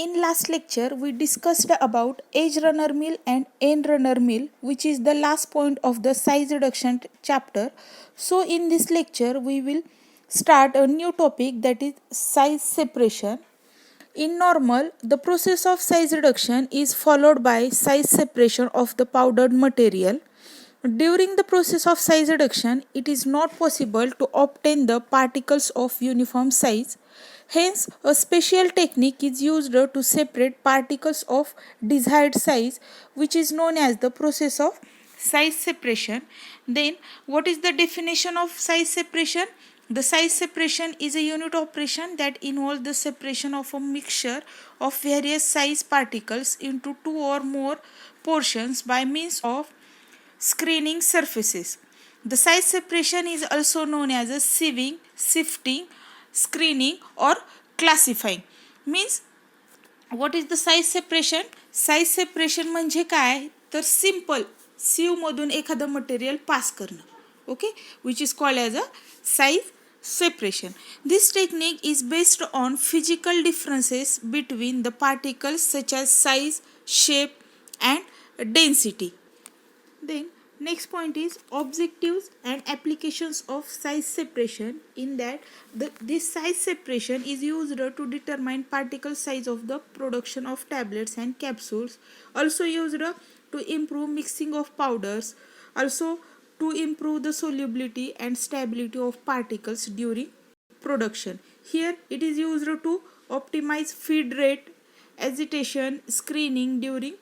In last lecture, we discussed about edge runner mill and end runner mill, which is the last point of the size reduction chapter. So in this lecture, we will start a new topic, that is size separation. In normal, the process of size reduction is followed by size separation of the powdered material. During the process of size reduction, it is not possible to obtain the particles of uniform size. Hence, a special technique is used to separate particles of desired size, which is known as the process of size separation. Then, what is the definition of size separation? The size separation is a unit operation that involves the separation of a mixture of various size particles into two or more portions by means of screening surfaces. The size separation is also known as a sieving, sifting, screening or classifying. Means what is the size separation? Size separation म्हणजे काय तर simple sieve मधून एखादं material पास करणं. Okay, which is called as a size separation. This technique is based on physical differences between the particles such as size, shape and density. Then next point is objectives and applications of size separation. In that this size separation is used to determine particle size of the production of tablets and capsules, also used to improve mixing of powders, also to improve the solubility and stability of particles during production. Here it is used to optimize feed rate, agitation, screening during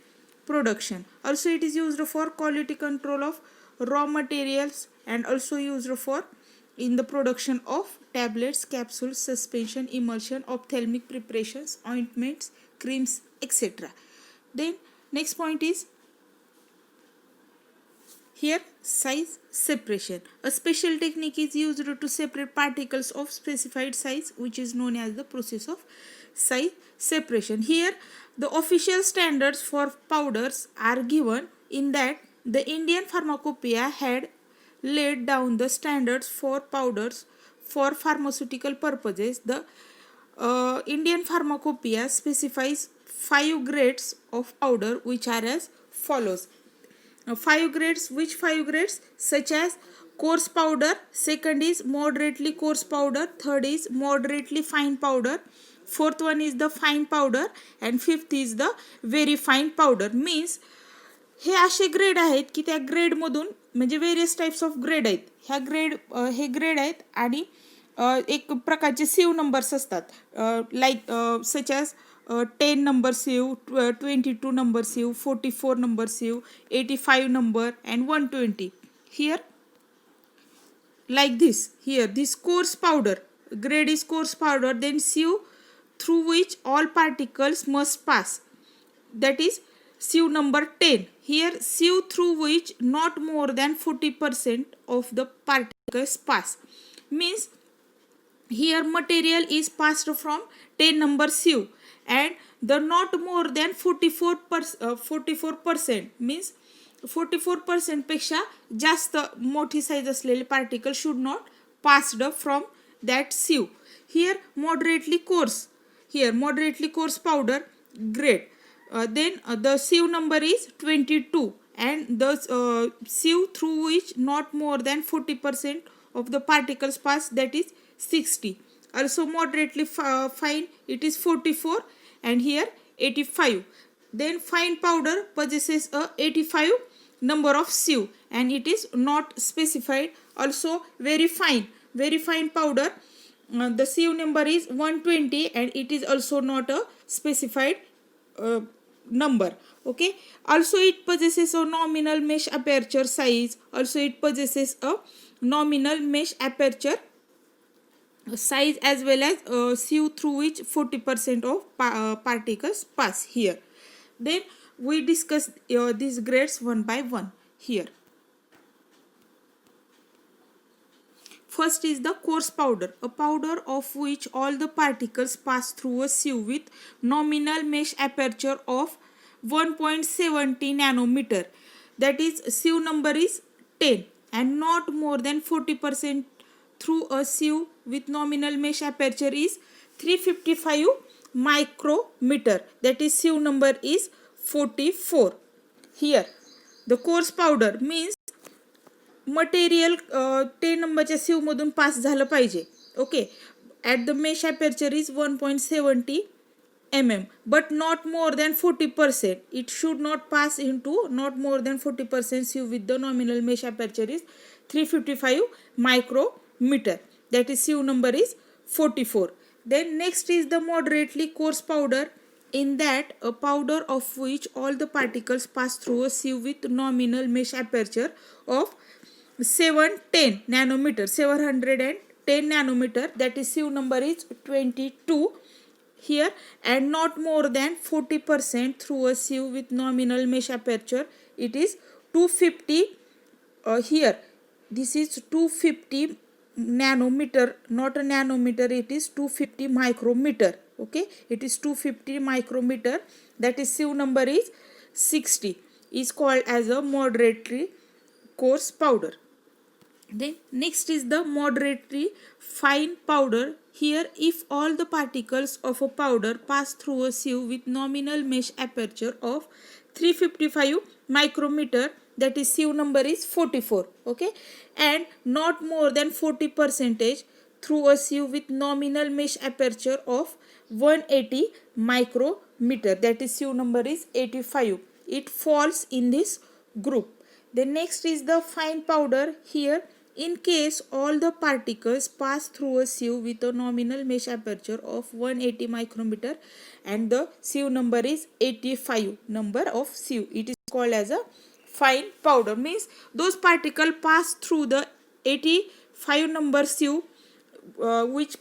production. Also it is used for quality control of raw materials and also used for in the production of tablets, capsules, suspension, emulsion, ophthalmic preparations, ointments, creams, etc. Then next point is here size separation. A special technique is used to separate particles of specified size, which is known as the process of size separation. Here the official standards for powders are given. In that the Indian Pharmacopoeial had laid down the standards for powders for pharmaceutical purposes. The Indian Pharmacopoeia specifies 5 grades of powder, which are as follows. 5 grades, which 5 grades? Such as coarse powder, second is moderately coarse powder, third is moderately fine powder, fourth one is the fine powder and fifth is the very fine powder. Means हे असे grade आहेत की त्या ग्रेडमधून म्हणजे various types of grade आहेत. ह्या grade हे grade आहेत आणि एक प्रकारचे सीव नंबर्स असतात, like such as 10 number sieve, 22 number sieve, 44 number sieve, 85 number and 120. Here like this, here this coarse powder grade is coarse powder, then sieve through which all particles must pass, that is sieve number 10. Here sieve through which not more than 40% of the particles pass. Means here material is passed from 10 number sieve and the not more than 44% means 44% पेक्षा जास्त मोठी size असलेले particle should not passed from that sieve. Here moderately coarse, here moderately coarse powder grade, then the sieve number is 22 and the sieve through which not more than 40% of the particles pass, that is 60. Also moderately fine, it is 44 and here 85. Then fine powder possesses a 85 number of sieve and it is not specified. Also very fine powder, the sieve number is 120 and it is also not a specified number. Okay, also it possesses a nominal mesh aperture size, also it possesses a nominal mesh aperture size as well as sieve through which 40% of particles pass here. Then we discuss these grades one by one here. First is the coarse powder, a powder of which all the particles pass through a sieve with nominal mesh aperture of 1.70 nanometer, that is sieve number is 10 and not more than 40% through a sieve with nominal mesh aperture is 355 micrometer, that is sieve number is 44. Here the coarse powder means material 10 नंबरच्या सिव मधून पास झालं पाहिजे. Okay, at the mesh aperture is 1.70 mm but not more than 40%. It should not pass into not more than 40% sieve with the nominal mesh aperture is 355 micrometer, that is sieve number is 44. Then next is the moderately coarse powder, in that a powder of which all the particles pass through a sieve with nominal mesh aperture of 710 nanometer, 710 nanometer, that is sieve number is 22 here, and not more than 40% through a sieve with nominal mesh aperture, it is 250. Here this is 250 nanometer, not a nanometer, it is 250 micrometer. Okay, it is 250 micrometer, that is sieve number is 60, is called as a moderately coarse powder. Then next is the moderately fine powder. Here, if all the particles of a powder pass through a sieve with nominal mesh aperture of 355 micrometer, that is sieve number is 44. Okay, and not more than 40% through a sieve with nominal mesh aperture of 180 micrometer, that is sieve number is 85. It falls in this group. The next is the fine powder. Here, in case all the particles pass through a sieve with a nominal mesh aperture of 180 micrometer and the sieve number is 85 number of sieve, it is called as a fine powder. Means those particles pass through the 85 number sieve, which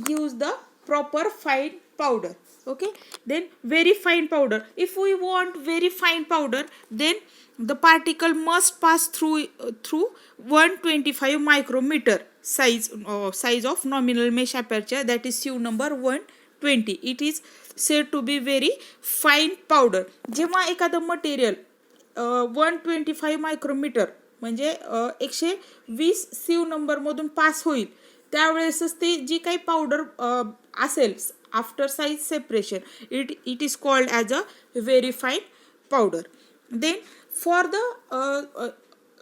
gives the proper fine powder. Okay, then very fine powder. If we want very fine powder, then the particle must pass through 125 micrometer size of nominal mesh aperture, that is sieve number 120. It is said to be very fine powder. जेव्हा एखादं material 125 micrometre म्हणजे 120 सिव number मधून पास होईल, त्यावेळेसच ते जी काही powder असेल after size separation, it is called as a very fine powder. Then for the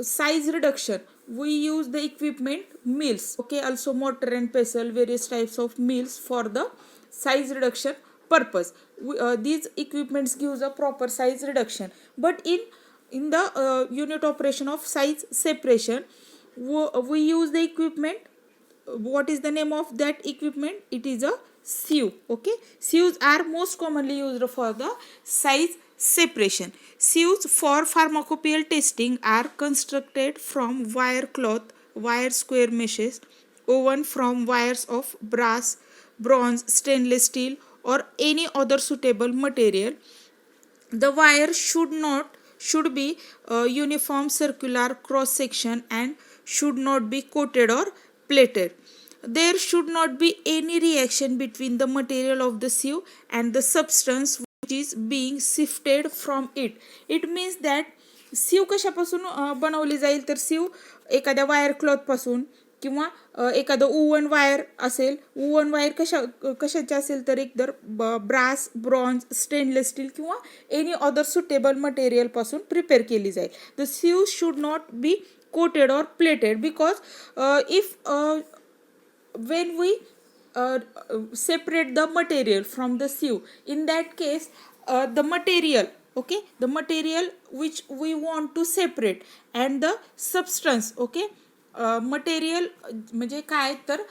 size reduction, we use the equipment mills. Okay, also mortar and pestle, various types of mills for the size reduction purpose. These equipments gives a proper size reduction, but in the unit operation of size separation, we use the equipment. What is the name of that equipment? It is a sieve. Okay, sieves are most commonly used for the size separation. Sieves for pharmacopoeial testing are constructed from wire cloth, wire square meshes, woven from wires of brass, bronze, stainless steel, or any other suitable material. The wire should be uniform circular cross section and should not be coated or plated. There should not be any reaction between the material of the sieve and the substance which is being sifted from it. It means that sieve कशापासून बनवली जाईल, तर sieve एखाद्या wire cloth पासून किंवा एखादं oven wire असेल. Oven wire कशाचे असेल तर एकतर ब्रास, ब्रॉन्झ, स्टेनलेस स्टील किंवा एनी अदर सुटेबल मटेरियल पासून प्रिपेअर केली जाईल. The sieve should not be coated or plated because if when we separate the material from the sieve, in that case the material, okay, the material which we want to separate and the substance, okay, material म्हणजे काय, तर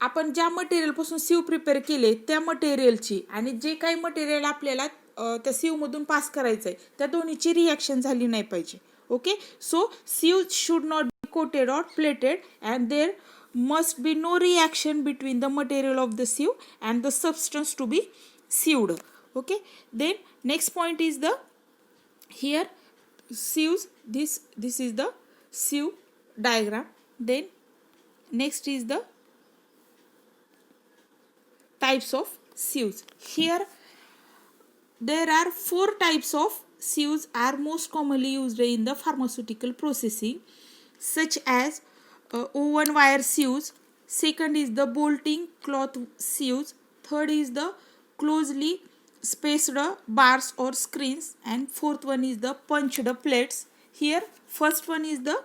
आपण ज्या मटेरियलपासून सिव prepare केले त्या मटेरियलची आणि जे काही मटेरियल आपल्याला त्या सिवमधून पास करायचं आहे त्या दोन्हीची रिॲक्शन झाली नाही पाहिजे. Okay, so sieve should not be coated or plated and there must be no reaction between the material of the sieve and the substance to be sieved. Okay, then next point is the here sieves, this is the sieve diagram. Then next is the types of sieves. Here there are 4 types of sieves are most commonly used in the pharmaceutical processing, such as oven wire sieves. Second is the bolting cloth sieves. Third is the closely spaced bars or screens, and fourth one is the punched plates. Here first one is the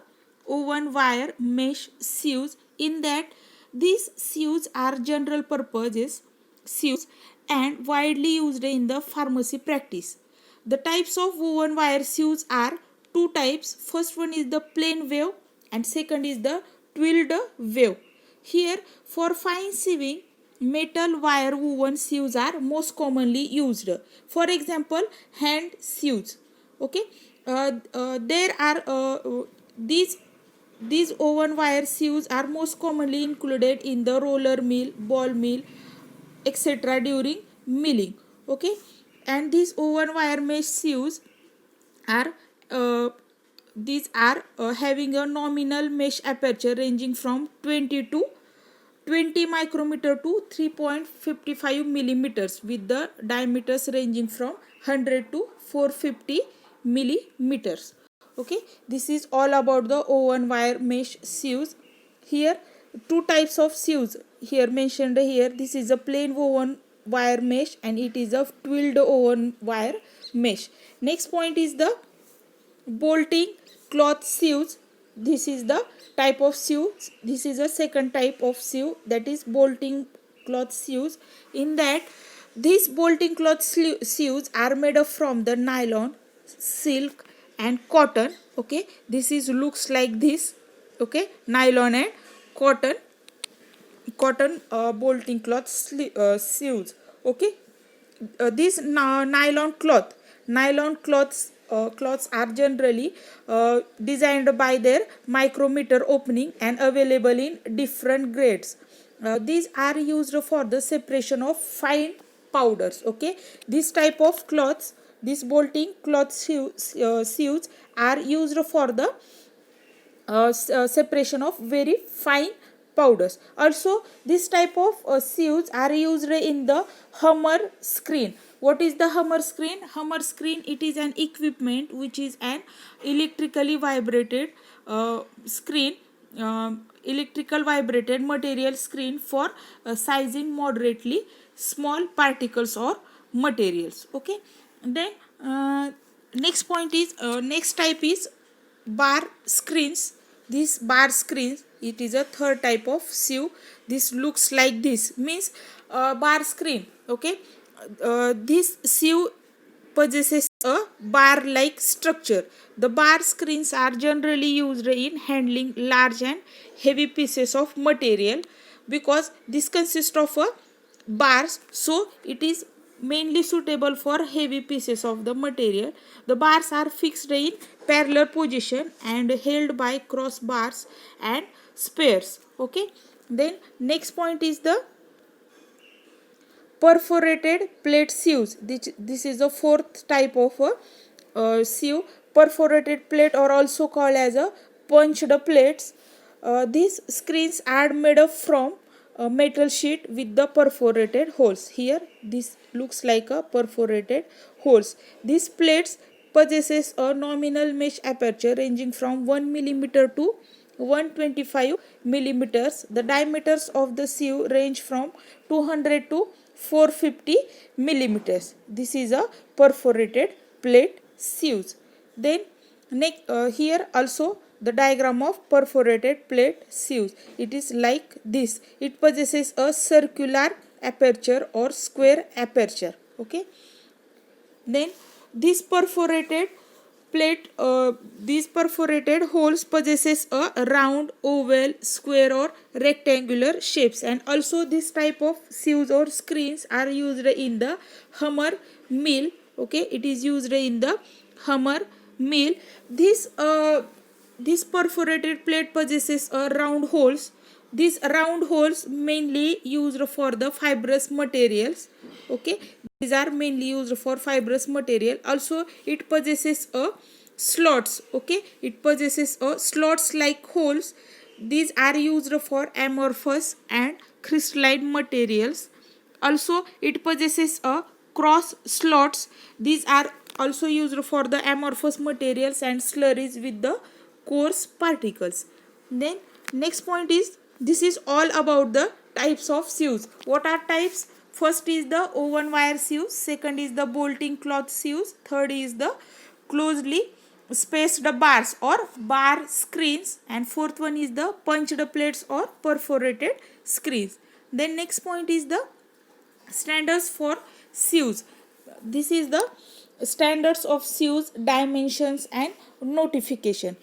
oven wire mesh sieves. In that, these sieves are general purposes sieves and widely used in the pharmacy practice. The types of woven wire sieves are two types. First one is the plain wave and second is the twilled wave. Here for fine sieving, metal wire woven sieves are most commonly used. For example, hand sieves. Okay, there are these oven wire sieves are most commonly included in the roller mill, ball mill, etc. during milling. Okay, and these oven wire mesh sieves are uh, having a nominal mesh aperture ranging from 20 micrometer to 3.55 millimeters, with the diameters ranging from 100 to 450 millimeters. Okay, this is all about the oven wire mesh sieves. Here two types of sieves here mentioned here. This is a plain woven wire mesh and it is a twilled woven wire mesh. Next point is the bolting cloth sieves. This is the type of sieve. This is a second type of sieve, that is bolting cloth sieves. In that, these bolting cloth sieves are made up from the nylon, silk and cotton. Okay, this is looks like this. Okay, nylon and cotton bolting cloth sieves. Okay, these nylon cloths are generally designed by their micrometer opening and available in different grades. These are used for the separation of fine powders. Okay, this type of cloths, these bolting cloth sieves are used for the separation of very fine powders. Also, this type of sieves are used in the hammer screen. What is the hammer screen? Hammer screen, it is an equipment which is an electrically vibrated screen, electrical vibrated material screen for sizing moderately small particles or materials. Okay, then next point is next type is bar screens. This bar screens, it is a third type of sieve. This looks like this, means bar screen. Okay, this sieve possesses a bar like structure. The bar screens are generally used in handling large and heavy pieces of material because this consists of a bars, so it is mainly suitable for heavy pieces of the material. The bars are fixed in parallel position and held by crossbars and spears. Okay, then next point is the perforated plate sieves. This is the fourth type of a sieve. Perforated plate or also called as a punched plates. These screens are made up from a metal sheet with the perforated holes. Here this looks like a perforated holes. These plates possesses a nominal mesh aperture ranging from 1 millimeter to 125 millimeters. The diameters of the sieve range from 200 to 450 millimeters. This is a perforated plate sieves. Then here also the diagram of perforated plate sieves. It is like this. It possesses a circular aperture or square aperture. Okay, then this perforated plate, these perforated holes possesses a round, oval, square or rectangular shapes, and also this type of sieves or screens are used in the hammer mill. Okay, it is used in the hammer mill. This perforated plate possesses a round holes. These round holes mainly used for the fibrous materials. Okay, these are mainly used for fibrous material. Also, it possesses a slots. Okay, it possesses a slots like holes. These are used for amorphous and crystalline materials. Also, it possesses a cross slots. These are also used for the amorphous materials and slurries with the coarse particles. Then next point is, this is all about the types of sieves. What are types? First is the oven wire sieves, second is the bolting cloth sieves, third is the closely spaced bars or bar screens, and fourth one is the punched plates or perforated screens. Then next point is the standards for sieves. This is the standards of sieves, dimensions and notification.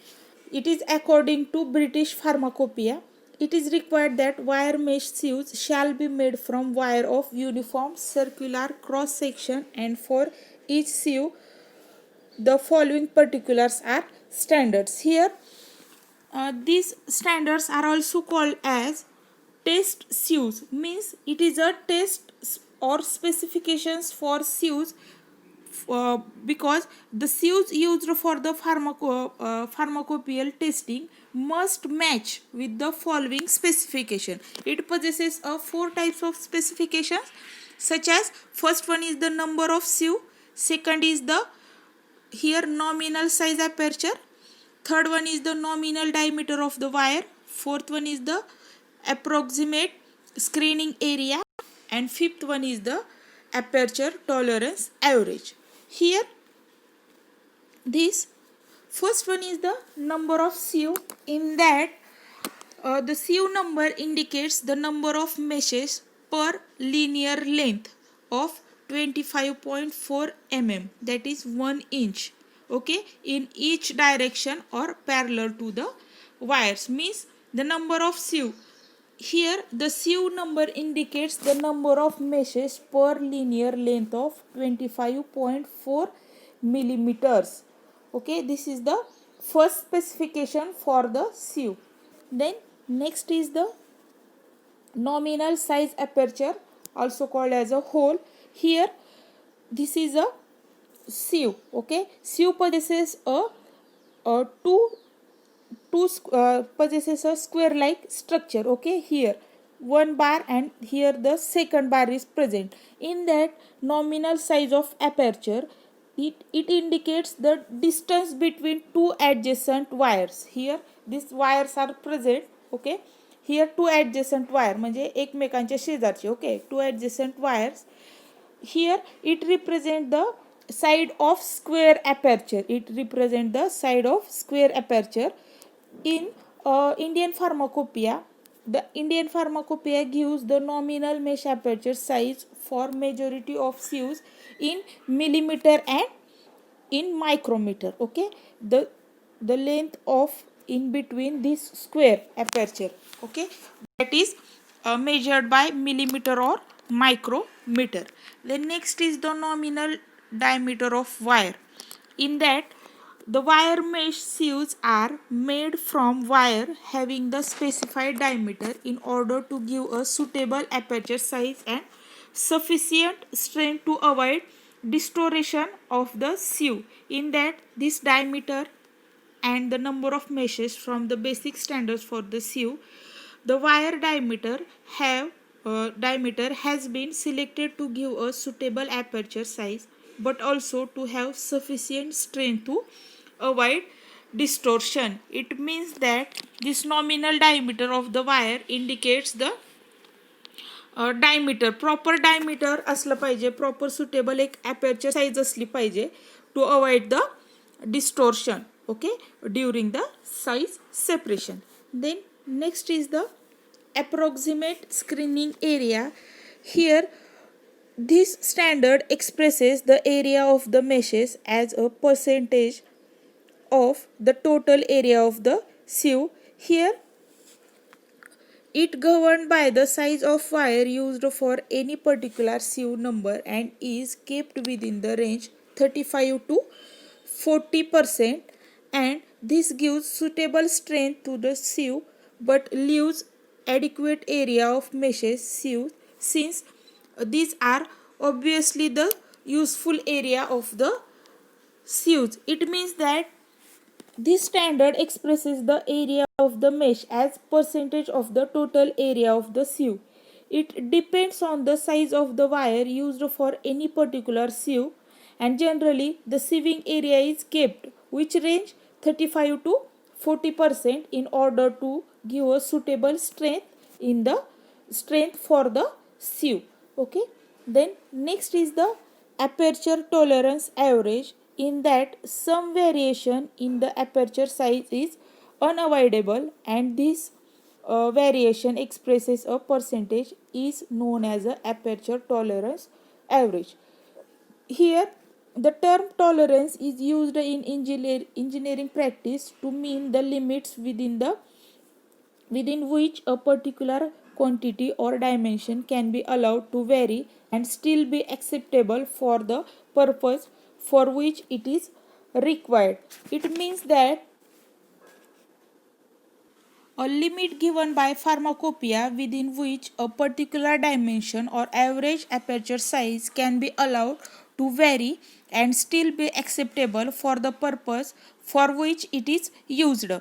It is according to British Pharmacopoeia. It is required that wire mesh sieves shall be made from wire of uniform circular cross section, and for each sieve the following particulars are standards. Here these standards are also called as test sieves, means it is a test or specifications for sieves, because the sieves used for the pharmacopoeial testing must match with the following specification. It possesses four types of specifications, such as first one is the number of sieve, second is the here nominal size aperture, third one is the nominal diameter of the wire, fourth one is the approximate screening area, and fifth one is the aperture tolerance average. Here this first one is the number of sieve. In that the sieve number indicates the number of meshes per linear length of 25.4 mm, that is 1 inch, okay, in each direction or parallel to the wires, means the number of sieve. Here the sieve number indicates the number of meshes per linear length of 25.4 millimeters. Okay, this is the first specification for the sieve. Then next is the nominal size aperture, also called as a hole. Here this is a sieve. Okay, sieve possesses a possesses a square like structure. Okay, here one bar and here the second bar is present. In that nominal size of aperture, it indicates the distance between two adjacent wires. Here these wires are present. Okay, here two adjacent wire म्हणजे एकमेकांच्या शेजारचे. Okay, two adjacent wires. Here it represents the side of square aperture. It represents the side of square aperture. In Indian Pharmacopoeia, the Indian Pharmacopoeia gives the nominal mesh aperture size for majority of sieves in millimeter and in micrometer. Okay, the length of in between this square aperture, okay, that is measured by millimeter or micrometer. Then next is the nominal diameter of wire. In that the wire mesh sieves are made from wire having the specified diameter in order to give a suitable aperture size and sufficient strength to avoid distortion of the sieve. In that this diameter and the number of meshes from the basic standards for the sieve, the wire diameter has been selected to give a suitable aperture size, but also to have sufficient strength to avoid distortion. It means that this nominal diameter of the wire indicates the diameter, proper diameter असलं पाहिजे, proper suitable एक aperture size असली पाहिजे to avoid the distortion, okay, during the size separation. Then next is the approximate screening area. Here this standard expresses the area of the meshes as a percentage of the total area of the sieve. Here it governed by the size of wire used for any particular sieve number and is kept within the range 35 to 40%, and this gives suitable strength to the sieve but leaves adequate area of meshes sieve, since these are obviously the useful area of the sieves. It means that this standard expresses the area of the mesh as percentage of the total area of the sieve. It depends on the size of the wire used for any particular sieve, and generally the sieving area is kept which range 35 to 40% in order to give a suitable strength for the sieve. Okay, Then next is the aperture tolerance average, in that some variation in the aperture size is unavoidable, and this variation expresses a percentage is known as a aperture tolerance average. Here the term tolerance is used in engineering practice to mean the limits within which a particular quantity or dimension can be allowed to vary and still be acceptable for the purpose for which it is required. It means that a limit given by Pharmacopoeia within which a particular dimension or average aperture size can be allowed to vary and still be acceptable for the purpose for which it is used.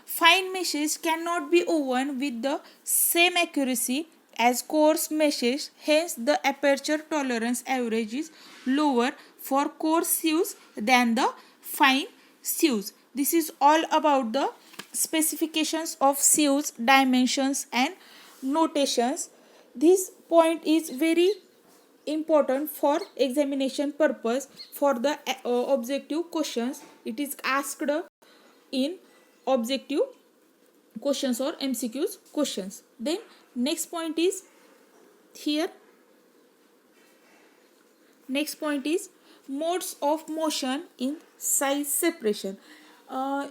Fine meshes cannot be woven with the same accuracy as coarse meshes, hence the aperture tolerance average is lower for coarse sieves than the fine sieves. This is all about the specifications of sieves, dimensions and notations. This point is very important for examination purpose for the objective questions. It is asked in objective questions or MCQs questions. Then next point is here. Next point is modes of motion in size separation. Uh,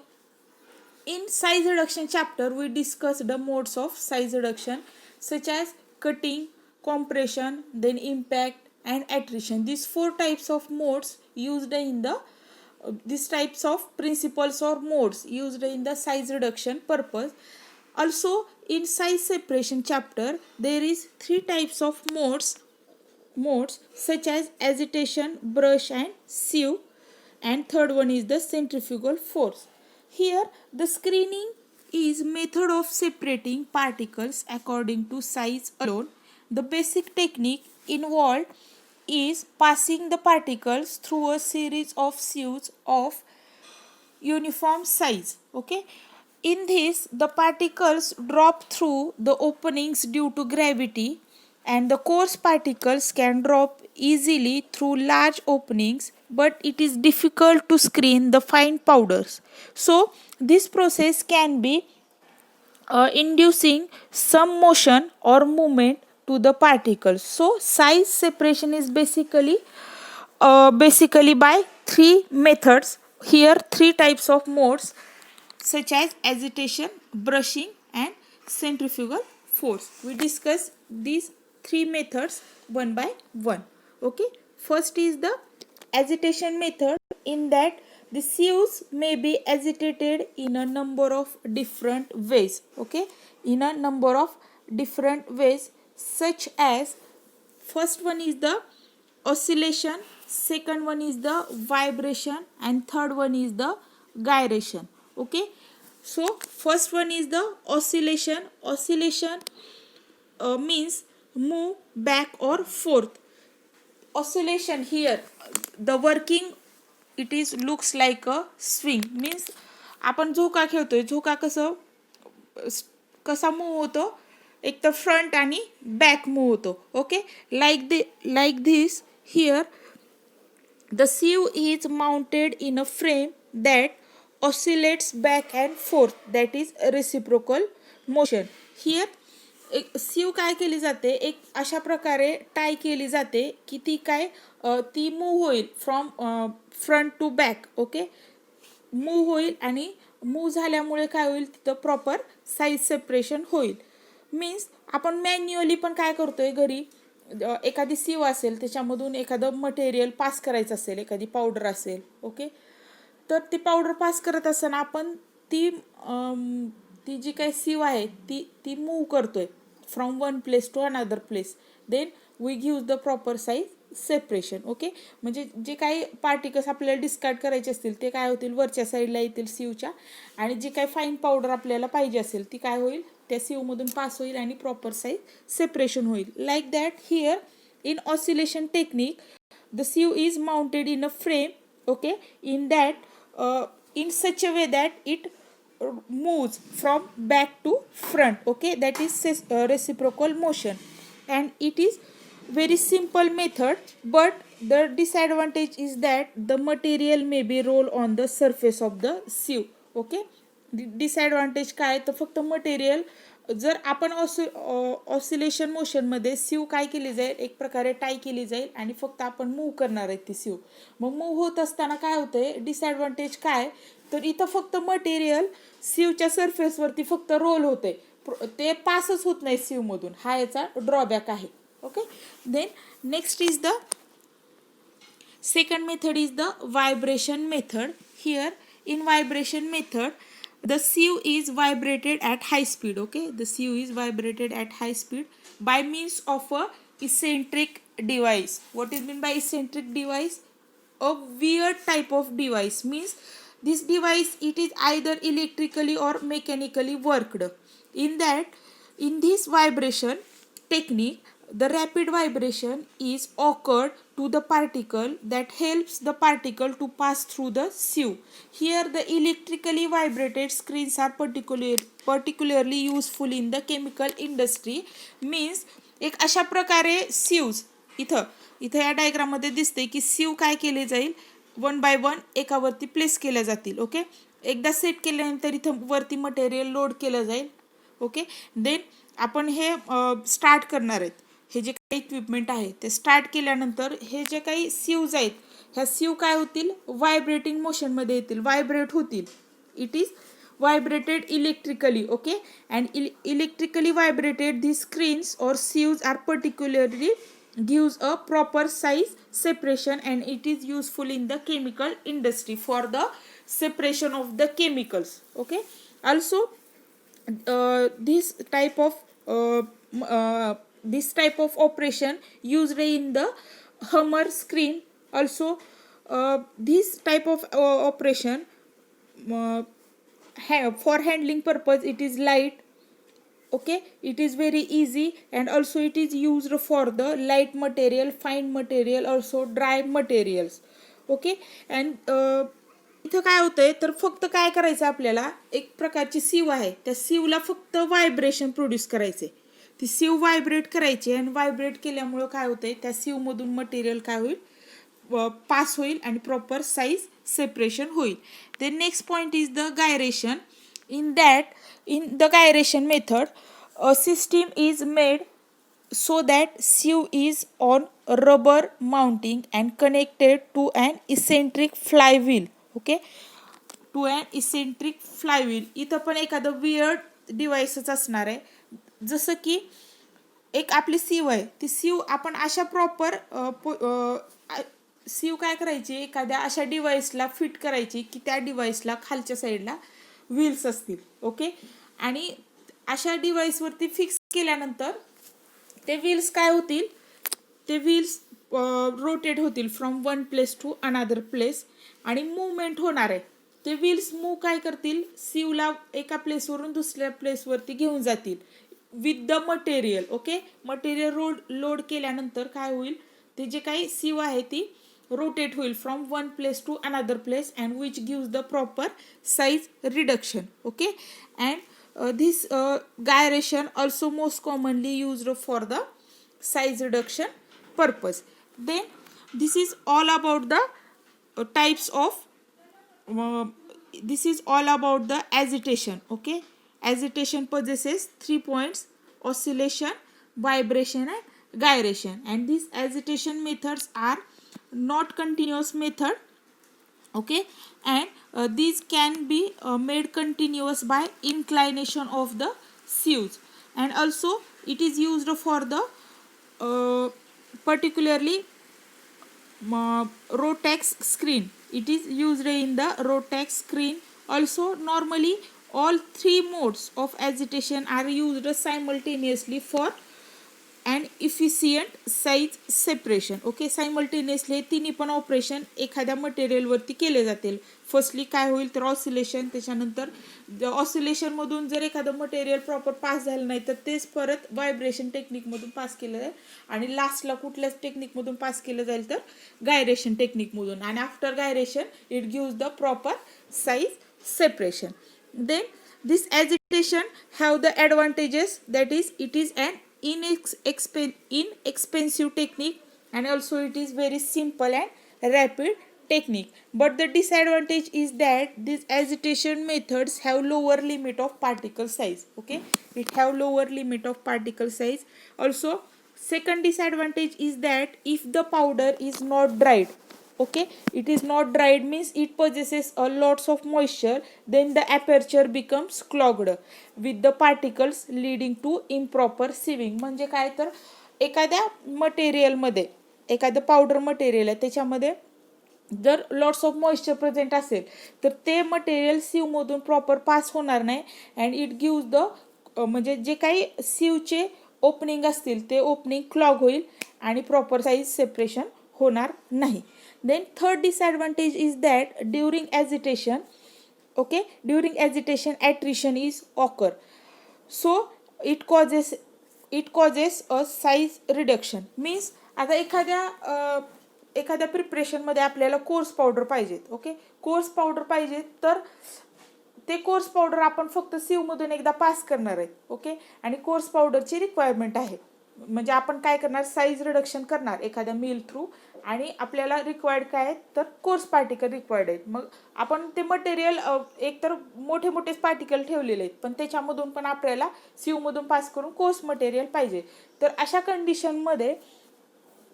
In size reduction chapter, we discussed the modes of size reduction such as cutting, compression, then impact and attrition. These four types of modes used in the these types of principles or modes used in the size reduction purpose. Also in size separation chapter, there is three types of modes such as agitation, brush and sieve, and third one is the centrifugal force. Here the screening is method of separating particles according to size alone. The basic technique involved is passing the particles through a series of sieves of uniform size. Okay, in this the particles drop through the openings due to gravity, and the coarse particles can drop easily through large openings, but it is difficult to screen the fine powders. So this process can be inducing some motion or movement to the particles. So size separation is basically by three methods. Here three types of modes such as agitation, brushing and centrifugal force. We discuss these three methods one by one. Okay, first is the agitation method, in that the sieves may be agitated in a number of different ways. Okay, in a number of different ways, such as first one is the oscillation, second one is the vibration and third one is the gyration. Okay, so first one is the oscillation means move back or forth. Oscillation, here the working it is looks like a swing, means आपण झोका खेळतोय, झोका कसं कसा move होतो, एक तर front आणि बॅक मूव होतो. Okay, like this. Here the sieve is mounted in a frame that oscillates back and forth, that is reciprocal motion. Here सीव काय केली जाते, एक अशा प्रकारे टाय केली जाते की ती काय ती मूव होईल from front to back. Okay, move होईल आणि मूव झाल्यामुळे काय होईल, तिथं प्रॉपर साईज सेपरेशन होईल. मीन्स आपण मॅन्युअली पण काय करतोय, घरी एखादी सीव असेल त्याच्यामधून एखादं मटेरियल पास करायचं असेल, एखादी पावडर असेल. ओके, तर ती पावडर पास करत असताना आपण ती जी काही सीव आहे ती मूव करतोय from one place to another place. Then we give the proper size separation. Okay, म्हणजे जे काही पार्टिकल्स आपल्याला डिस्कार्ड करायचे असतील ते काय होतील, वरच्या साईडला येतील सीवच्या, आणि जी काही फाईन पावडर आपल्याला पाहिजे असेल ती काय होईल, त्या सीवमधून पास होईल आणि प्रॉपर साईज सेपरेशन होईल. Like that here in oscillation technique the sieve is mounted in a frame. Okay, in that in such a way that it moves from back to front. Okay, that is reciprocal motion, and it is very simple method, but the disadvantage is that the material may be roll on the surface of the sieve. Okay, disadvantage काय तर फक्त material जर आपण oscillation मोशनमध्ये सीव काय केली जाईल, एक प्रकारे टाय केली जाईल आणि फक्त आपण मूव्ह करणार आहे ती सीव. मग मूव्ह होत असताना काय होतंय, डिसएडव्हान्टेज काय तर इथं फक्त मटेरियल सीवच्या सरफेसवरती फक्त रोल होते, ते पासच होत नाही सीवमधून. हा याचा ड्रॉबॅक आहे. Okay, then next is the second method is the vibration method. Here in vibration method the sieve is vibrated at high speed. Okay, the sieve is vibrated at high speed by means of a eccentric device. What is meant by eccentric device? A weird type of device, means this device it is either electrically or mechanically worked. In this vibration technique, the rapid vibration is occurred to the particle that helps the particle to pass through the sieve. Here the electrically vibrated screens are particularly useful in the chemical industry. Means एक अशा प्रकारे sieves इथं या डायग्राममध्ये दिसते की सीव काय केले जाईल, वन बाय वन एकावरती प्लेस केल्या जातील. ओके, एकदा सेट केल्यानंतर इथं वरती मटेरियल लोड केलं जाईल. ओके, देन आपण हे स्टार्ट करणार आहेत. हे जे काही इक्विपमेंट आहे ते स्टार्ट केल्यानंतर हे जे काही सीव्ज आहेत, ह्या सीव काय होतील, व्हायब्रेटिंग मोशनमध्ये येतील, व्हायब्रेट होतील. It is vibrated electrically. Okay, and electrically vibrated these screens or sieves are particularly gives a proper size separation, and it is useful in the chemical industry for the separation of the chemicals. Okay, also this type of operation used in the hammer screen. Also this type of operation for handling purpose it is light. Okay, it is very easy, and also it is used for the light material, fine material, also dry materials. Okay, and इथं काय होतंय तर फक्त काय करायचं, आपल्याला एक प्रकारची सीव आहे, त्या सीवला फक्त व्हायब्रेशन प्रोड्यूस करायचे. ती सीव व्हायब्रेट करायची, आणि व्हायब्रेट केल्यामुळं काय होतंय, त्या सीवमधून मटेरियल काय होईल, पास होईल आणि प्रॉपर साईज सेपरेशन होईल. The next point is the gyration. In the gyration method, a system is made so that sieve is on rubber mounting and connected to an eccentric flywheel. Okay, to an eccentric flywheel. इथं पण एखादं weird डिव्हाइसच असणार आहे. जसं की एक आपली सीव आहे, ती सीव आपण अशा प्रॉपर सीव काय करायची, एखाद्या अशा डिव्हाइसला फिट करायची की त्या डिव्हाइसला खालच्या साईडला व्हील्स असतील. ओके, आणि अशा डिव्हाइसवरती फिक्स केल्यानंतर ते व्हील्स काय होतील, ते व्हील्स रोटेट होतील from one place to another place, आणि मूवमेंट होणार आहे. ते व्हील्स मूव काय करतील, सीवला एका प्लेसवरून दुसऱ्या प्लेसवरती घेऊन जातील with the material. Okay, material load केल्यानंतर काय होईल, ते जे काही सीव आहे ती rotate wheel from one place to another place, and which gives the proper size reduction. Okay, and this gyration also most commonly used for the size reduction purpose. Then this is all about the types of this is all about the agitation. Okay, agitation possesses 3 points: oscillation, vibration, and gyration. And these agitation methods are not continuous method. Okay, and these can be made continuous by inclination of the sieves, and also it is used for the particularly rotax screen. It is used in the rotax screen. Also normally all 3 modes of agitation are used simultaneously for and efficient size separation. Okay, simultaneously तिन्ही पण operation एखाद्या मटेरियलवरती केले जातील. Firstly काय होईल तर oscillation, त्याच्यानंतर ऑसिलेशनमधून जर एखादं मटेरियल प्रॉपर पास झालं नाही तर तेच परत व्हायब्रेशन टेक्निकमधून पास केलं जाईल, आणि लास्टला कुठल्याच टेक्निकमधून पास केलं जाईल तर गायरेशन टेक्निकमधून, आणि after gyration it gives the proper size separation. Then this agitation have the advantages, that is it is an inexpensive technique, and also it is very simple and rapid technique. But the disadvantage is that these agitation methods have lower limit of particle size. Okay, it have lower limit of particle size. Also, second disadvantage is that if the powder is not dried, okay, it is not dried means it possesses a lots of moisture, then the aperture becomes clogged with the particles leading to improper sieving. म्हणजे काय तर एखाद्या मटेरियलमध्ये, एखादं powder material आहे त्याच्यामध्ये जर lots of moisture present असेल तर ते मटेरियल सीवमधून प्रॉपर पास होणार नाही अँड इट गिव्ज द म्हणजे जे काही सीवचे ओपनिंग असतील ते ओपनिंग क्लॉग होईल आणि प्रॉपर साईज सेपरेशन होणार नाही. Then third disadvantage is that during agitation, okay, during agitation attrition is occur, so it causes a size reduction. Means आता एखाद्या प्रिपरेशन मध्ये आपल्याला कोर्स पावडर पाहिजेत, ओके, कोर्स पावडर पाहिजे तर ते कोर्स पावडर आपण फक्त सीव मधून एकदा पास करणार आहे, ओके, आणि कोर्स पावडरची रिक्वायरमेंट आहे. म्हणजे आपण काय करणार, साईज रिडक्शन करणार एखाद्या मिल थ्रू आणि आपल्याला रिक्वायर्ड काय आहे तर कोर्स पार्टिकल रिक्वायर्ड आहेत. मग आपण ते मटेरियल एकतर मोठे मोठे पार्टिकल ठेवलेले आहेत पण त्याच्यामधून पण आपल्याला सीवमधून पास करून कोर्स मटेरियल पाहिजे. तर अशा कंडिशनमध्ये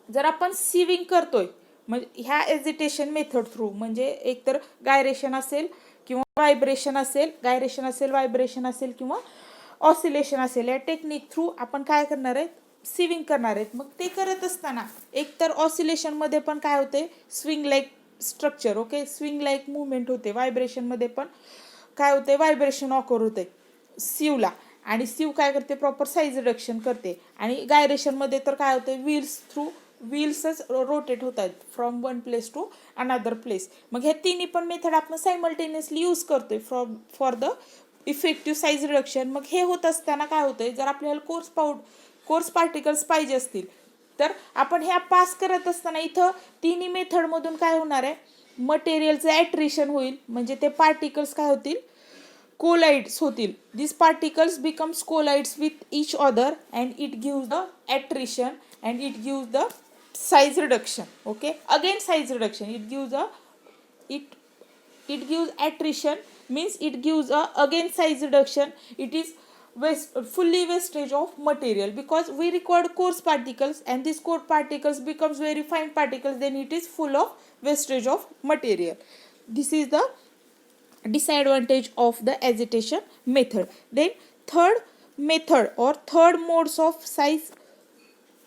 जर आपण सीविंग करतोय म्हणजे ह्या एजिटेशन मेथड थ्रू, म्हणजे एकतर गायरेशन असेल किंवा व्हायब्रेशन असेल, व्हायब्रेशन असेल किंवा ऑसिलेशन असेल, या टेक्निक थ्रू आपण काय करणार आहेत, सीविंग करणार आहेत. मग ते करत असताना एकतर ऑसिलेशनमध्ये पण काय होते, swing like structure, okay, swing like movement होते. व्हायब्रेशनमध्ये पण काय होते, व्हायब्रेशन ऑकर होते सीवला आणि सीव काय करते, प्रॉपर साईज रिडक्शन करते. आणि गायरेशनमध्ये तर काय होते, व्हील्सच रोटेट होत आहेत from one place to another place. मग हे तिन्ही पण मेथड आपण सायमल्टेनियसली यूज करतोय for the effective size reduction. मग हे होत असताना काय होतंय, जर आपल्याला कोर्स पार्टिकल्स पाहिजे असतील तर आपण ह्या पास करत असताना इथं तिन्ही मेथडमधून काय होणार आहे, मटेरियलचं ॲट्रिशन होईल. म्हणजे ते पार्टिकल्स काय होतील, कोलाइड्स होतील. This particles becomes collides with each other and it gives the attrition and it gives the size reduction. Okay, again size reduction, it gives attrition, means it gives a again size reduction. It is fully wastage of material because we required coarse particles and these coarse particles becomes very fine particles, then it is full of wastage of material. This is the disadvantage of the agitation method. Then third method or third modes of size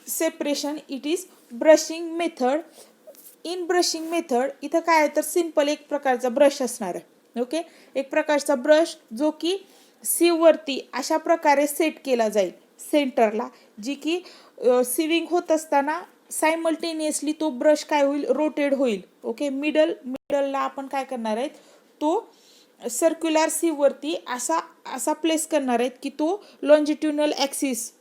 separation, it is brushing method. In brushing method इथं काय आहे तर simple एक प्रकारचा brush असणार आहे, okay, एक प्रकारचा ब्रश जो की सीववरती अशा प्रकारे सेट केला जाईल सेंटरला, जी की सीविंग होत असताना सायमल्टेनियसली तो ब्रश काय होईल, रोटेट होईल. ओके, मिडलला आपण काय करणार आहेत, तो सर्क्युलर सीववरती असा प्लेस करणार आहेत की तो longitudinal axis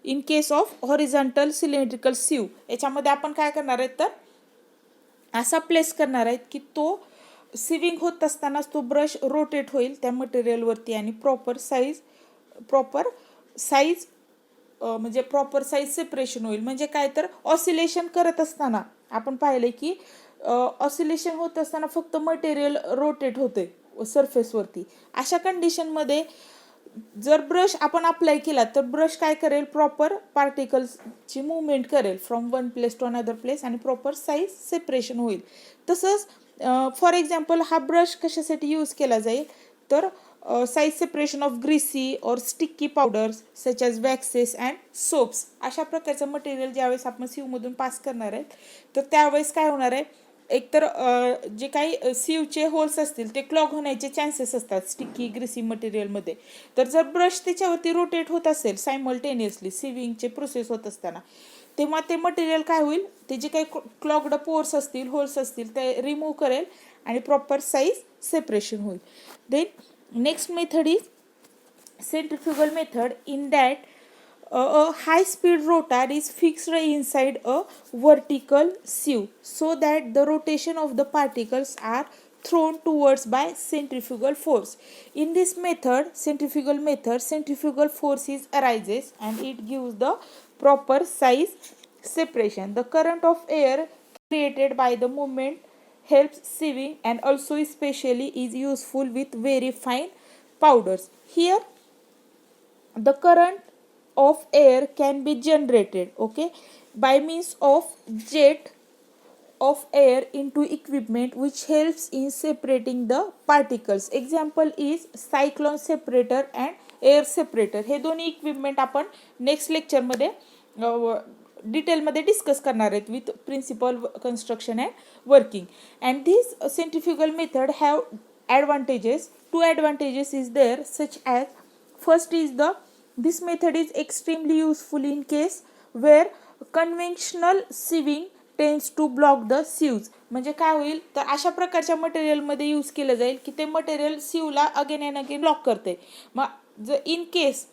in case of horizontal cylindrical sieve, याच्यामध्ये आपण काय करणार आहेत तर असा प्लेस करणार आहेत की तो सीविंग होत असतानाच तो ब्रश रोटेट होईल त्या मटेरियलवरती आणि प्रॉपर साईज सेपरेशन होईल. म्हणजे काय तर ऑसिलेशन करत असताना आपण पाहिले की ऑसिलेशन होत असताना फक्त मटेरियल रोटेट होते सरफेसवरती. अशा कंडिशनमध्ये जर ब्रश आपण अप्लाय केला तर ब्रश काय करेल, प्रॉपर पार्टिकल्सची मुवमेंट करेल from one place to another place आणि प्रॉपर साईज सेपरेशन होईल. तसंच फॉर एक्झाम्पल हा ब्रश कशासाठी यूज केला जाईल तर साईज सेपरेशन ऑफ ग्रीसी और sticky powders such as waxes and soaps. अशा प्रकारचं मटेरियल ज्यावेळेस आपण सीवमधून पास करणार आहेत तर त्यावेळेस काय होणार आहे, एकतर जे काही सीवचे होल्स असतील ते क्लॉग होण्याचे चान्सेस असतात स्टिकी ग्रीसी मटेरियलमध्ये. तर जर ब्रश त्याच्यावरती रोटेट होत असेल सायमल्टेनियसली सीविंगचे प्रोसेस होत असताना, तेव्हा ते मटेरियल काय होईल, ते जे काही क्लॉगड पोर्स असतील, होल्स असतील ते रिमूव्ह करेल आणि प्रॉपर साईज सेपरेशन होईल. Then next method is centrifugal method. In that a high speed rotor is fixed inside a vertical sieve so that the rotation of the particles are thrown towards by centrifugal force. In this method, centrifugal force is arises and it gives the proper size separation. The current of air created by the movement helps sieving and also especially is useful with very fine powders. Here the current of air can be generated, okay, by means of jet of air into equipment which helps in separating the particles. Example is cyclone separator and air separator. हे दोन्ही equipment आपण next lecture मध्ये detail मध्ये discuss करणार आहेत with principle construction and working. And this centrifugal method have advantages. Two advantages is there, such as first is this method is extremely useful in case where conventional sieving tends to block the sieves. म्हणजे काय होईल तर अशा प्रकारच्या material मध्ये use केलं जाईल की ते मटेरियल सिवला अगेन अँड अगेन ब्लॉक करते. मग जर इन केस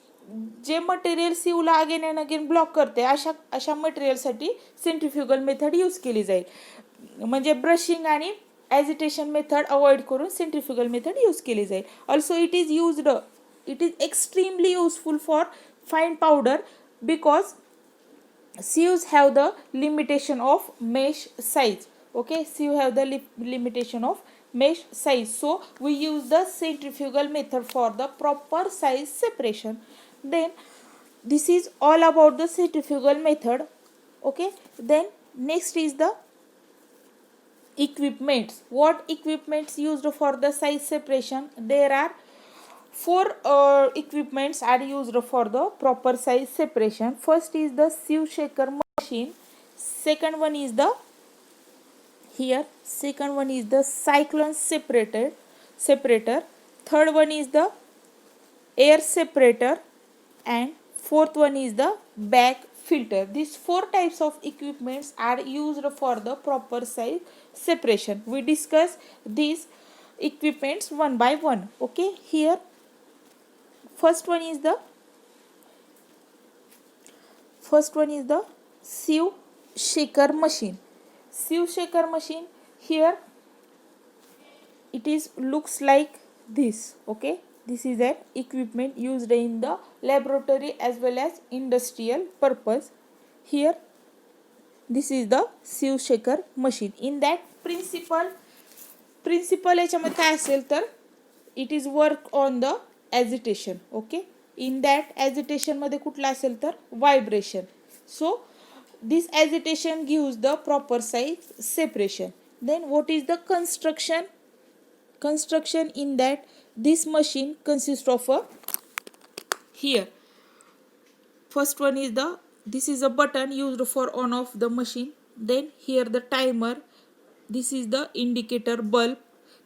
जे मटेरियल सिवला अगेन अँड अगेन ब्लॉक करते अशा मटेरियलसाठी सेंट्रिफ्युगल मेथड यूज केली जाईल. म्हणजे ब्रशिंग आणि ॲजिटेशन मेथड अवॉइड करून सेंट्रिफ्युगल मेथड यूज केली जाईल. Also it is extremely useful for fine powder because sieves have the limitation of mesh size. Okay, sieve have the limitation of mesh size, so we use the centrifugal method for the proper size separation. Then this is all about the centrifugal method. Okay, then next is the equipments. What equipments used for the size separation? There are four equipments are used for the proper size separation. First is the Sieve Shaker Machine. Second one is the cyclone separator. Third one is the air separator, and fourth one is the bag filter. These four types of equipments are used for the proper size separation. We discuss these equipments one by one. Okay, here first one is the Sieve Shaker Machine. Sieve Shaker Machine, here it is looks like this. Okay, this is an equipment used in the laboratory as well as industrial purpose. Here this is the Sieve Shaker Machine. In that principle याच्यामध्ये काय असेल तर it is work on the agitation. Okay, in that agitation मध्ये कुठला असेल तर vibration. So this agitation gives the proper size separation. Then what is the construction in that this machine consists of a here first one is this is a button used for on off the machine. Then here the timer, this is the indicator bulb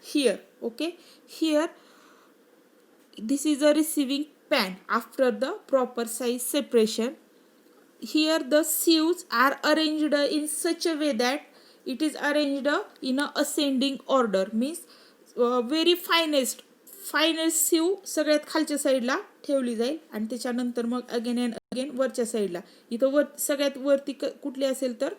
here. Okay, here this is a receiving pan after the proper size separation. Here the sieves are arranged in such a way that it is arranged in a ascending order, means very finest sieve सगळ्यात खालच्या साईडला ठेवली जाईल आणि त्याच्यानंतर मग again and again वरच्या साईडला. इथं सगळ्यात वरती कुठली असेल तर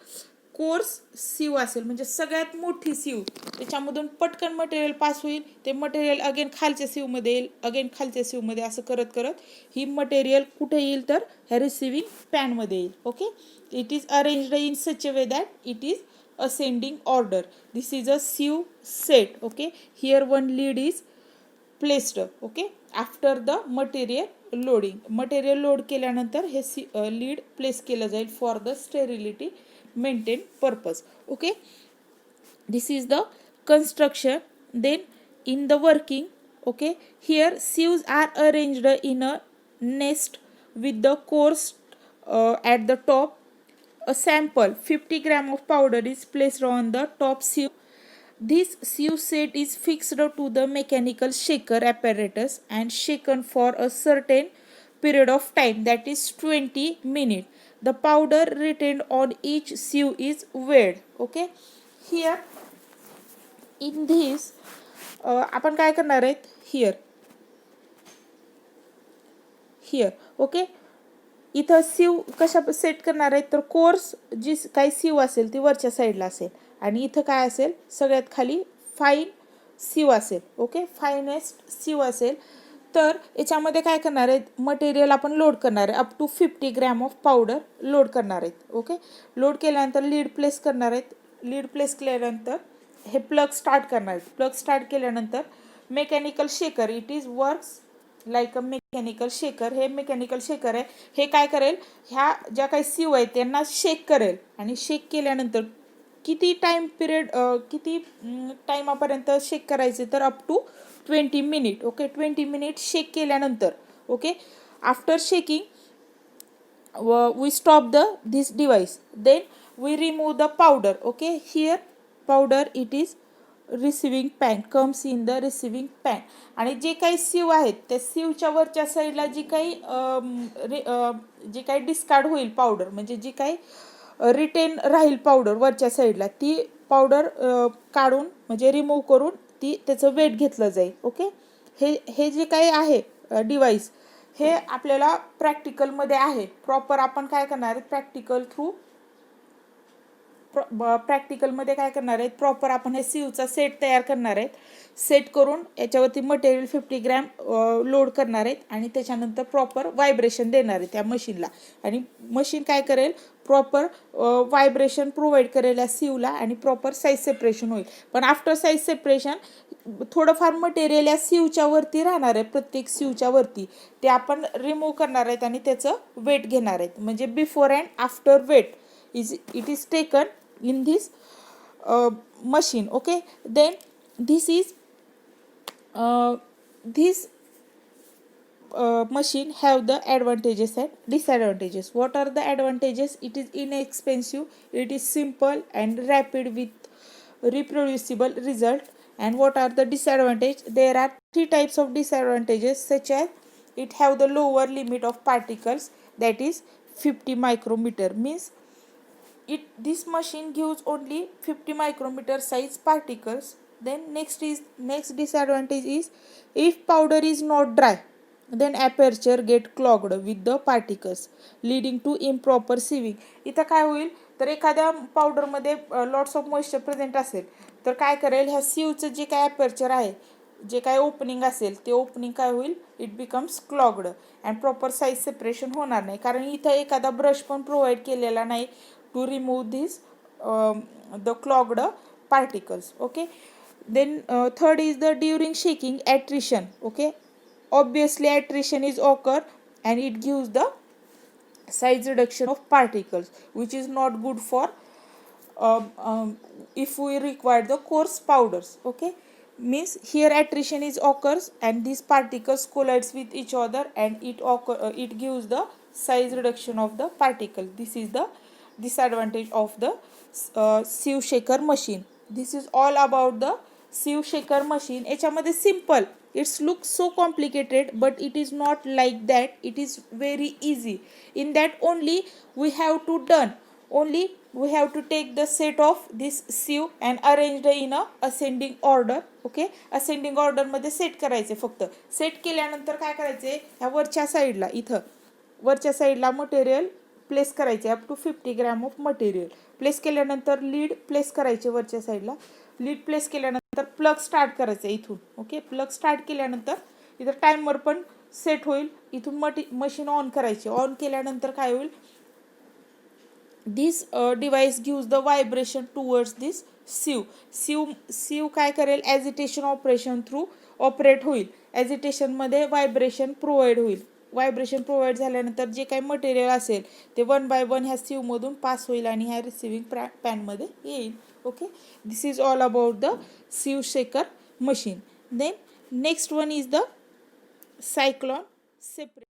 कोर्स सीव असेल, म्हणजे सगळ्यात मोठी सीव, त्याच्यामधून पटकन मटेरियल पास होईल. ते मटेरियल अगेन खालच्या सीवमध्ये येईल, अगेन खालच्या सीवमध्ये, असं करत करत ही मटेरियल कुठे येईल तर ह्या रिसिव्हिंग पॅनमध्ये येईल. Okay, it is arranged in such a way that it is ascending order. This is a sieve set. Okay, here one lead is placed. Okay, after the material load केल्यानंतर हे lead place केलं जाईल for the sterility maintain purpose. Okay, this is the construction. Then in the working, okay, here sieves are arranged in a nest with the course at the top. A sample 50 gram of powder is placed on the top sieve. This sieve set is fixed to the mechanical shaker apparatus and shaken for a certain period of time, that is 20 minutes. The powder retained on each sieve is weighed. Okay, here in this आपण काय करणार आहेत here okay, इथं सीव कशा set करणार आहेत तर course जी काही सीव असेल ती वरच्या साईडला असेल आणि इथं काय असेल सगळ्यात खाली फाईन सीव असेल, ओके, फायनेस्ट सीव असेल, तर याच्यामध्ये काय करणार आहेत, मटेरियल आपण लोड करणार आहे. Up to 50 gram of powder load करणार आहेत. ओके, लोड केल्यानंतर लीड प्लेस करणार आहेत. लीड प्लेस केल्यानंतर हे प्लग स्टार्ट करणार आहेत. प्लग स्टार्ट केल्यानंतर mechanical shaker, it is works like a mechanical shaker. हे मेकॅनिकल शेकर आहे. हे काय करेल, ह्या ज्या काही सीव आहेत त्यांना शेक करेल, आणि शेक केल्यानंतर किती टाईम पिरियड, किती टाईमापर्यंत शेक करायचे, तर up to 20 minute. Okay, 20 minute shake केल्यानंतर, okay, after shaking we stop this device, then we remove the powder. Okay, here powder, it is receiving pan, comes in the receiving pan. आणि जे काही सीव आहेत त्या सीवच्या वरच्या साईडला जी काही डिस्कार्ड होईल powder, म्हणजे जी काही रिटेन राहील पावडर वरच्या साईडला, ती पावडर काढून म्हणजे रिमूव्ह करून ती त्याचं वेट घेतलं जाईल. ओके, हे जे काही आहे डिवाइस, हे आपल्याला प्रॅक्टिकलमध्ये आहे. प्रॉपर आपण काय करणार आहे, प्रॅक्टिकलमध्ये काय करणार आहेत, प्रॉपर आपण हे सीवचा सेट तयार करणार आहेत. सेट करून याच्यावरती मटेरियल 50 ग्रॅम लोड करणार आहेत, आणि त्याच्यानंतर प्रॉपर व्हायब्रेशन देणार आहे त्या मशीनला, आणि मशीन काय करेल, प्रॉपर व्हायब्रेशन प्रोव्हाइड करेल या सीवला, आणि प्रॉपर साईज सेपरेशन होईल. पण आफ्टर साईज सेपरेशन थोडंफार मटेरियल या सीवच्या वरती राहणार आहे, प्रत्येक सीवच्या वरती ते आपण रिमूव्ह करणार आहेत, आणि त्याचं वेट घेणार आहेत. म्हणजे before and after weight it is taken in this machine. Okay, then this machine have the advantages and disadvantages. What are the advantages? It is inexpensive, it is simple and rapid with reproducible result. And what are the disadvantages? There are 3 types of disadvantages, such as it have the lower limit of particles, that is 50 micrometer, means this machine gives only 50 micrometer size particles. Then next disadvantage is, if powder is not dry, then aperture get clogged with the particles, leading to improper sieving. इथं काय होईल, तर एखाद्या पावडरमध्ये lots of moisture present असेल, तर काय करेल, ह्या सीवचं जे काय अपर्चर आहे, जे काय ओपनिंग असेल, ते ओपनिंग काय होईल, it becomes clogged, and proper size separation होणार नाही, कारण इथं एखादा ब्रश पण प्रोव्हाइड केलेला नाही to remove this the clogged particles. Okay, then third is the during shaking attrition. Okay, obviously attrition is occur, and it gives the size reduction of particles, which is not good for if we require the coarse powders. Okay, means here attrition is occurs, and these particles collides with each other, and it gives the size reduction of the particle. This is the disadvantage of the sieve shaker machine. This is all about the sieve shaker machine. याच्यामध्ये simple, it's looks so complicated, but it is not like that. It is very easy. In that only we have to take the set of this sieve and arrange in a ascending order. Okay, ascending order मध्ये set करायचे. फक्त set केल्यानंतर काय करायचे, ह्या वरच्या साईडला, इथं वरच्या साईडला मटेरियल प्लेस करायचे, up to 50 gram of material place केल्यानंतर लीड प्लेस करायचे वरच्या साईडला. लीड प्लेस केल्यानंतर प्लग स्टार्ट करायचं इथून. ओके, प्लग स्टार्ट केल्यानंतर इथं टायमर पण सेट होईल. इथून मशीन ऑन करायची. ऑन केल्यानंतर काय होईल, this device gives the vibration towards this sieve काय करेल, ॲजिटेशन ऑपरेशन थ्रू ऑपरेट होईल. ॲजिटेशनमध्ये व्हायब्रेशन प्रोव्हाइड होईल. व्हायब्रेशन प्रोव्हाइड झाल्यानंतर जे काही मटेरियल असेल ते 1 बाय 1 ह्या सीवमधून पास होईल, आणि ह्या रिसिविंग पॅनमध्ये येईल. Okay, this is all about the sieve shaker machine. Then next one is the cyclone separation.